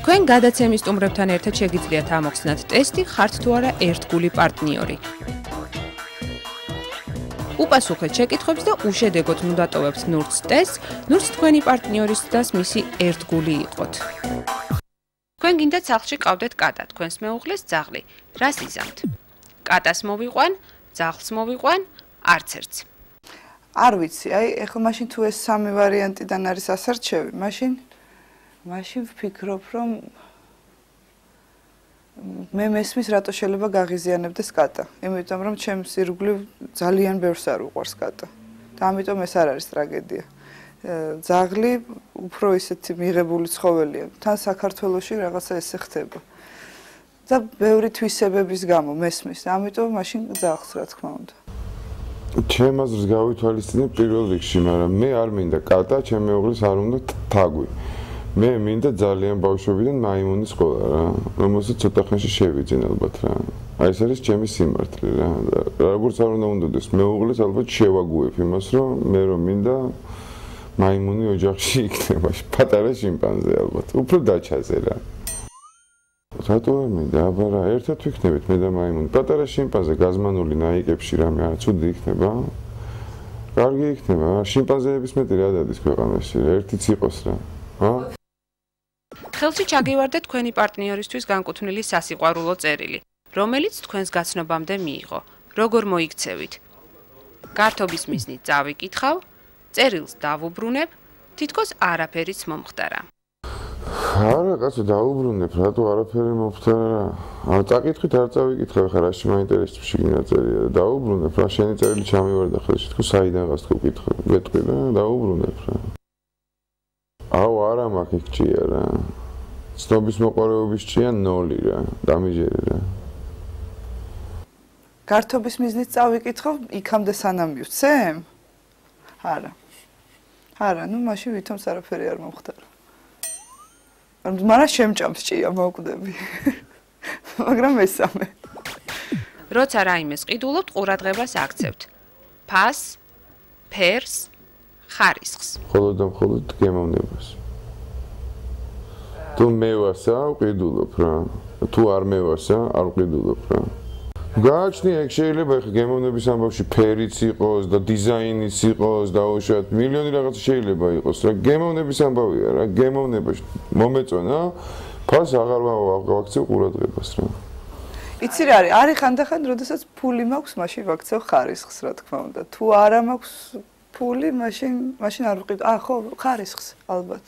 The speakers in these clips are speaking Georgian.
თქვენ გადაცემის სტუმრებთან ერთად შეგიძლიათ ამოხსნათ ტესტი, ხართ თუ არა ერთგული პარტნიორი. უპასუხეთ შეკითხვებს და უშედეგოდ ნუ დატოვებთ ნურთს ტესტს, ნურთს თქვენი პარტნიორისას მისი ერთგული იყოთ. თქვენ გინდათ სახლში ყავდეთ კატა, თქვენს მეუღლეს ძაღლი. რას იზამთ? კატას მოვიყვან, ძაღლს მოვიყვან, არც ერთს. არ ვიცი, ეხლა მაშინ თუ ეს სამი ვარიანტიდან არის ასარჩევი, მაშინ ვფიქრობ, რომ მე მესმის რატო შეიძლება გაღიზიანებდეს კატა. იმიტომ რომ ჩემს ირგვლივ ძალიან ბევრს არ უყვარს კატა. და ამიტომ ეს არ არის ტრაგედია. ძაღლი უფრო ისეთი მიღებული ცხოველია. თან საქართველოში რაღაცა ესე ხდება. და ბევრი თვისებების გამო მესმის. ამიტომ მაშინ ძაღლს რა თქმა უნდა. ჩემ აზრს გავითვალისწინებ პირველ რიგში, მაგრამ მე არ მინდა კატა, ჩემ მეუღლეს არ უნდა თაგვი. მე მინდა ძალიან ბავშვობიდან მაიმუნის ყოლა რა, რომელსაც ცოტა ხანში შევიძენ ალბათ რა. აი ეს არის ჩემი სიმართლე რა. როგორც არ უნდა უნდადეს, მეუღლეს ალბათ შევაგუებ იმას, რომ მე რომ მინდა მაიმუნი ოჯახში იქნება, პატარა შიმპანზე ალბათ, უფრო დაჩაზე რა. რატო არ მინდა, აბა რა, ერთად ვიქნებით მე და მაიმუნი. პატარა შიმპანზე გაზმანული ნაიკებში რამე არა ცუდი იქნება? კარგი იქნება, შიმპანზეების მეტი რა დადის ქვეყანაში, ერთიც იყოს რა. ხელში ჩაგივარდეთ თქვენი პარტნიორისთვის განკუთვნილი სასიყვარულო წერილი, რომელიც თქვენს გაცნობამდე მიიღო. როგორ მოიქცევით? გართობის მიზნით წავიკითხავ, წერილს დავუბრუნებ, თითქოს არაფერიც მომხდარა. არა, კაცო, დაუბრუნებ, რატო არაფერი მომხდარა? წაკითხით, არ წავიკითხავ, ხა რაში მაინტერესებს შიგნით წერია. დაუბრუნებ, რა შენი წერილი ჩამივარდა ხელში, თქო საიდანღაც თუ კითხე, გეტყვი და დაუბრუნებ რა. აუ, არა მაქვს იქ ჭია რა. ცნობის მოყარეობის ჭია 0 რა, დამიჯერე რა. გართობის მიზნით წავიკითხავ, იქამდე სანამ მივცემ? არა. არა, ნუ მაშინ ვითომ არაფერი არ მომხდარა. მაგრამ შემჭამს ჭია მოვკვდები. მაგრამ მესამე. როცა რაიმეს ყიდულობთ, ყურადღებას აქცევთ. ფასს, ფერს, ხარისხს. მხოლოდ და მხოლოდ გემოვნებას. თუ მევასა, ვყიდულობ რა. თუ არ მევასა, არ ვყიდულობ რა. გააჩნია, ეგ შეიძლება ხა გემოვნების ამბავში ფერიც იყოს და დიზაინიც იყოს და უშუალოდ მილიონი რაღაც შეიძლება იყოს რა. გემოვნების ამბავია რა, გემოვნებაში მომეწონა, ფას აღარ ვაქცევ ყურადღებას რა. იცი რა არის? არის ხანდახან, როდესაც ფული მაქვს, მაშინ ვაქცევ ხარისხს, რა თქმა უნდა. თუ არა მაქვს ფული, მაშინ არ ვყიდ. ხო, ხარისხს ალბათ.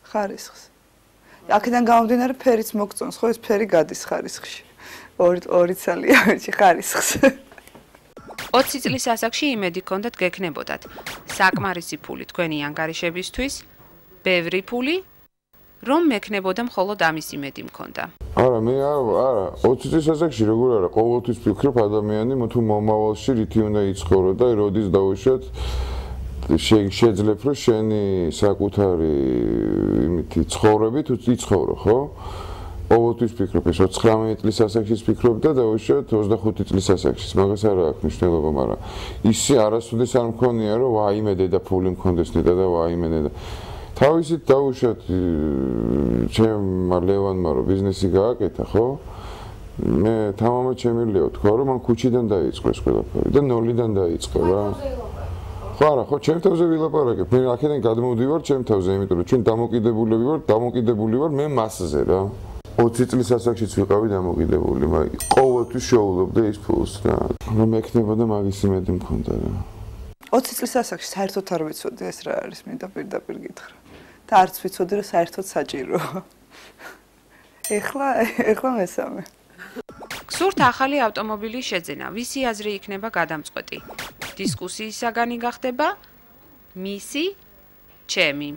ხარისხს. აქედან გამომდინარე ფერიც მოგწონს, ხო ეს ფერი გადის ხარისხში. ორი ცალია ხარისხს. 20 წლის ასაკში იმედი გქონდათ გექნებოდათ. საკმარისი ფული თქვენი ანგარიშებისთვის, ბევრი ფული, რომ მექნებოდა მხოლოდ ამის იმედი მქონდა. არა, მე არა, 20 წლის ასაკში როგორ არა, ყოველთვის ვფიქრობ ადამიანი თუ მომავალში რითი უნდა იცხოვრო და როდის დაუშვათ შეიძლება რომ შენი საკუთარი იმითი ცხოვრებით იცხოვრო, ხო? ყოველთვის ვფიქრობ, ეს 19 წლის ასაკში ვფიქრობ და დაუშვათ 25 წლის ასაკში, მაგას არა აქვს მნიშვნელობა, მაგრამ ისე არასოდეს არ მქონია, რომ ვაიმე დედაფული მქონდეს და ვაიმე და თავისით დაუშვათ ჩემმა ლევანმა რომ ბიზნესი გააკეთა, ხო? მე თამამად შემიძლია თქვა, რომ მან ქუჩიდან დაიწყო ეს ყველაფერი და 0-დან დაიწყო რა. ხო არა, ხო, ჩემ თავზე ვილაპარაკებ. მე აქედან გადმოვდივარ ჩემ თავზე, იმიტომ რომ ჩვენ დამოკიდებული ვარ მე მასზე რა. 20 წლის ასაკშიც ვიყავი დამოკიდებული, მაგრამ ყოველთვის შოულობდა ის ფულს რა. რომ მექნებოდა მაგის იმედი მქონდა რა. 20 წლის ასაკში საერთოდ არ ვიცოდი ეს რა არის, მინდა პირდაპირ გითხრა. და არც ვიცოდი რომ საერთოდ საჭიროა. ეხლა მესამე. გსურთ ახალი ავტომობილის შეძენა, ვისი აზრი იქნება გადამწყვეტი? დისკუსიის საგანი გახდება მისი, ჩემი.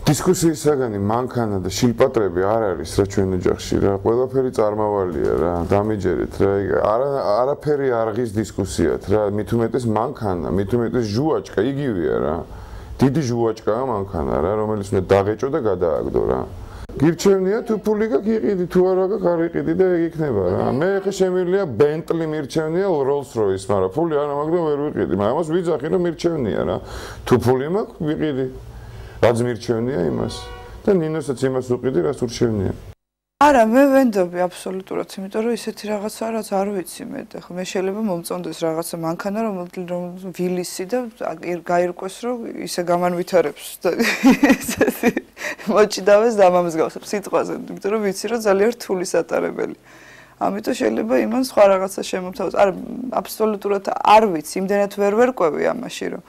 დისკუსიის საგანი მანქანა და შილპატრები არ არის რა ჩვენ ოჯახში რა. ყველაფერი წარმავალია რა, დამიჯერეთ რა. არაფერი არღის დისკუსიათ რა. მით უმეტეს მანქანა, მით უმეტეს ჟუაჭკა, იგივეა რა. დიდი ჟუაჭკაა მანქანა რა, რომელიც უნდა დაღეჭო და გადააგდო რა. გირჩევნია თუ ფული გაქვს იყიდი, თუ არა გაქვს არ იყიდი და ეგ იქნება რა. მე ხე შემიძლია ბენტლი მირჩევნია, როლს როის, მაგრამ ფული არ მაქვს და ვერ ვიყიდი. მაგრამ ამას ვიძახი რომ მირჩევნია რა. თუ ფული მაქვს ვიყიდი. რაც მირჩევნია იმას. და ნინოსაც იმას უყიდი, რას ურჩევნია. არა, მე ვენდობი აბსოლუტურად, იმიტომ რომ ისეთი რაღაცა რაც არ ვიცი მე და მე შეიძლება მომწონდეს რაღაცა მანქანა რომ ვილისი და გაირკვეს რომ ისე გამანვითარებს და ესეთი მოჭიდავეს და ამამსგავსებს სიტყვაზე, იმიტომ რომ ვიცი რომ ძალიან რთული სატარებელი. ამიტომ შეიძლება იმან სხვა რაღაცა შემომთავაზოს. არა, აბსოლუტურად არ ვიცი, იმდენად ვერ ვერკვევი ამაში რომ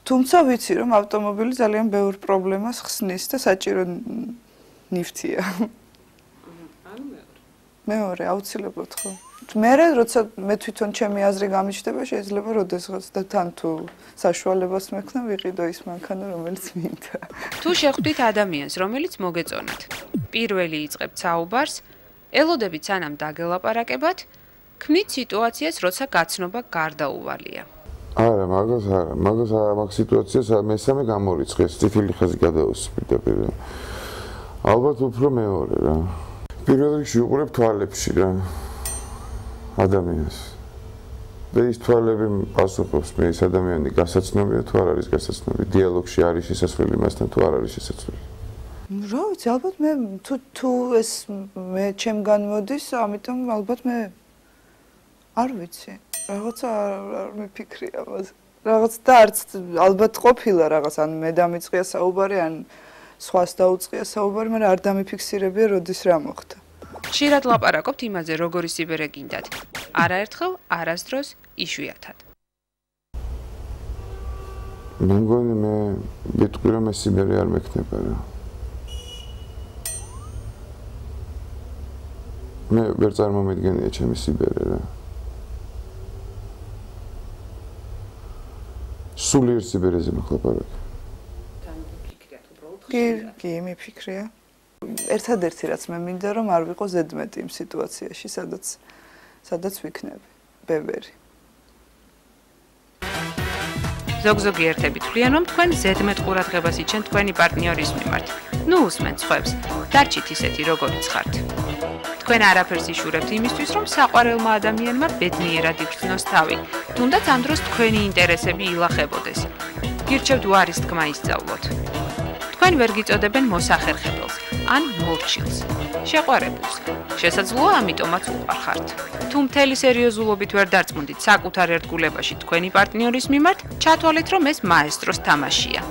თუმცა ვიცი რომ ავტომობილი ძალიან ბევრ პრობლემას ხსნის და საჭირო ნივთია. მეორე აუცილებლად ხო. მერე როცა მე თვითონ ჩემი აზრი გამიჩნდება, შეიძლება როდესღაც და თან თუ საშუალებას მექნა ვიყიდო ის მანქანა, რომელიც მინდა. თუ შეხვდით ადამიანს, რომელიც მოგეწონათ, პირველი იწყებთ საუბარს, ელოდებით სანამ დაგელაპარაკებათ, ქმნით სიტუაციას, როცა გაცნობა გარდაუვალია. არა, მაგას მაგ სიტუაციას მესამე გამორიცხეს, წითელი ხაზი გადაუსწრდა. ალბათ უფრო მეორე რა. პირველ რიგში უყურებ თვალებში რა. ადამიანს. და ის თვალები პასუხობს მე ეს ადამიანი გასაცნობია თუ არ არის გასაცნობი, დიალოგში არის შესაძლებელი მასთან თუ არ არის შესაძლებელი. რა ვიცი, ალბათ მე თუ ეს მე ჩემგან მოდის, ამიტომ ალბათ მე არ ვიცი. რაღაცა არ მიფიქრი ამაზე. რაღაც და არც ალბათ ყოფილა რაღაც ან მე დამიწყია საუბარი ან სხვას დაუწყია საუბარი, მაგრამ არ დამიფიქსირებია როდის რა მოხდა. ხშირად ლაპარაკობთ იმაზე, როგორი სიბერე გინდათ. არაერთხელ, არასდროს, იშვიათად. მე მგონი მე ვიტყვი რომ ეს სიბერე არ მექნება რა. მე ვერ წარმომედგენია ჩემი სიბერე რა. სულიერ სიბერეზე მახლაპარაკე. კი, მიფიქრია. ერთადერთი რაც მე მინდა რომ არ ვიყო ზედმეტი იმ სიტუაციაში, სადაც ვიქნები. ბებერი. ზოგ-ზოგი ერთები თვლიან, რომ თქვენ ზედმეტ ყურადღებას იჩენთ თქვენი პარტნიორის მიმართ. ნუ უსმენთ სხვებს, დარჩით ისეთი, როგორიც ხართ. თქვენ არაფერს იშურებთ იმისთვის, რომ საყვარელმა ადამიანმა ბედნიერად იგრძნოს თავი, თუნდაც ამ დროს თქვენი ინტერესები ილახებოდეს. გირჩევთ უარის თქმა ისწავლოთ. თქვენ ვერ გიწოდებენ მოსახერხებელს ან მორჩილს, შეყვარებულს. შესაძლოა ამიტომაც უყვარხართ. თუ მთელი სერიოზულობით ვერ დარწმუნდით საკუთარ ერთგულებაში თქვენი პარტნიორის მიმართ, ჩათვალეთ, რომ ეს მაესტროს თამაშია.